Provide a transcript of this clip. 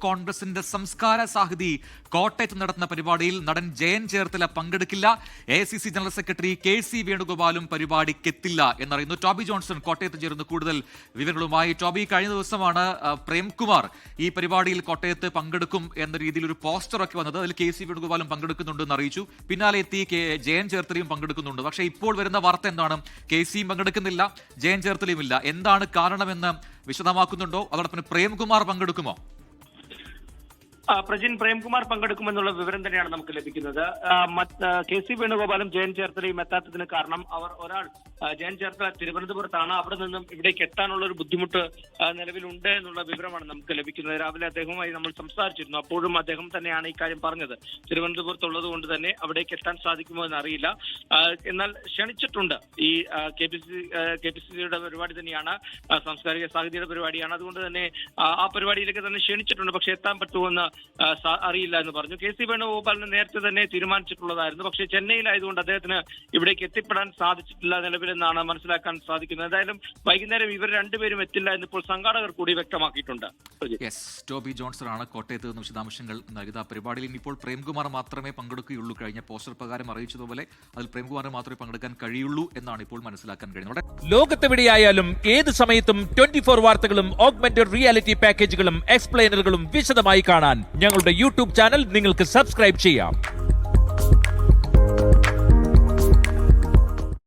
കോൺഗ്രസിന്റെ സംസ്കാര സാഹിതി കോട്ടയത്ത് നടത്തുന്ന പരിപാടിയിൽ നടൻ ജയൻ ചേർത്തല പങ്കെടുക്കില്ല. AICC ജനറൽ സെക്രട്ടറി KC വേണുഗോപാലും പരിപാടിക്കെത്തില്ല എന്നറിയുന്നു. ടോബി ജോൺസൺ കോട്ടയത്ത് ചേർന്ന് കൂടുതൽ വിവരങ്ങളുമായി. ടോബി, കഴിഞ്ഞ ദിവസമാണ് പ്രേംകുമാർ ഈ പരിപാടിയിൽ കോട്ടയത്ത് പങ്കെടുക്കും എന്ന രീതിയിൽ ഒരു പോസ്റ്ററൊക്കെ വന്നത്. അതിൽ KC വേണുഗോപാലും പങ്കെടുക്കുന്നുണ്ടെന്ന് അറിയിച്ചു. പിന്നാലെ എത്തി ജയൻ ചേർത്തലയും പങ്കെടുക്കുന്നുണ്ട്. പക്ഷേ ഇപ്പോൾ വരുന്ന വാർത്ത എന്താണ്? KCയും പങ്കെടുക്കുന്നില്ല, ജയൻ ചേർത്തലയും ഇല്ല. എന്താണ് കാരണമെന്ന് വിശദമാക്കുന്നുണ്ടോ? അതോടൊപ്പം പ്രേംകുമാർ പങ്കെടുക്കുമോ? പ്രജിൻ, പ്രേംകുമാർ പങ്കെടുക്കുമെന്നുള്ള വിവരം തന്നെയാണ് നമുക്ക് ലഭിക്കുന്നത്. KC വേണുഗോപാലും ജയൻ ചേർത്തലയും എത്താത്തതിന് കാരണം ഒരാൾ ജയൻ ചേർത്തല തിരുവനന്തപുരത്താണ്. അവിടെ നിന്നും ഇവിടേക്ക് എത്താനുള്ള ഒരു ബുദ്ധിമുട്ട് നിലവിലുണ്ട് എന്നുള്ള വിവരമാണ് നമുക്ക് ലഭിക്കുന്നത്. രാവിലെ അദ്ദേഹവുമായി നമ്മൾ സംസാരിച്ചിരുന്നു. അപ്പോഴും അദ്ദേഹം തന്നെയാണ് ഇക്കാര്യം പറഞ്ഞത്. തിരുവനന്തപുരത്തുള്ളത് കൊണ്ട് തന്നെ അവിടേക്ക് എത്താൻ സാധിക്കുമോ എന്നറിയില്ല. എന്നാൽ ക്ഷണിച്ചിട്ടുണ്ട്. ഈ KPCCയുടെ പരിപാടി തന്നെയാണ്, സാംസ്കാരിക സാഹിത്യയുടെ പരിപാടിയാണ്. അതുകൊണ്ട് തന്നെ ആ പരിപാടിയിലേക്ക് തന്നെ ക്ഷണിച്ചിട്ടുണ്ട്. പക്ഷെ എത്താൻ പറ്റുമെന്ന് അറിയില്ല എന്ന് പറഞ്ഞു. KC വേണുഗോപാലിന് നേരത്തെ തന്നെ തീരുമാനിച്ചിട്ടുള്ളതായിരുന്നു. പക്ഷേ ചെന്നൈയിലായതുകൊണ്ട് അദ്ദേഹത്തിന് ഇവിടേക്ക് എത്തിപ്പെടാൻ സാധിച്ചിട്ടില്ല നിലവിലെന്നാണ് മനസ്സിലാക്കാൻ സാധിക്കുന്നത്. എന്തായാലും വൈകുന്നേരം ഇവർ രണ്ടുപേരും എത്തില്ല എന്നിപ്പോൾ സംഘാടകർ കൂടി വ്യക്തമാക്കിയിട്ടുണ്ട്. ടോബി ജോൺസൺ ആണ് കോട്ടയത്ത് നിന്ന് വിശദാംശങ്ങൾ നൽകിയത്. ആ പരിപാടിയിൽ ഇനിയിപ്പോൾ പ്രേംകുമാർ മാത്രമേ പങ്കെടുക്കുകയുള്ളൂ. കഴിഞ്ഞ പോസ്റ്റർ പ്രകാരം അറിയിച്ചതുപോലെ അതിൽ പ്രേംകുമാറിന് മാത്രമേ പങ്കെടുക്കാൻ കഴിയുള്ളൂ എന്നാണ് ഇപ്പോൾ മനസ്സിലാക്കാൻ കഴിയുന്നത്. ലോകത്തെവിടെയായാലും ഏത് സമയത്തും 24 വാർത്തകളും ഓഗ്മെന്റഡ് റിയാലിറ്റി പാക്കേജുകളും എക്സ്പ്ലെയിനറുകളും വിശദമായി കാണാൻ ഞങ്ങളുടെ YouTube ചാനൽ നിങ്ങൾക്ക് സബ്സ്ക്രൈബ് ചെയ്യാം.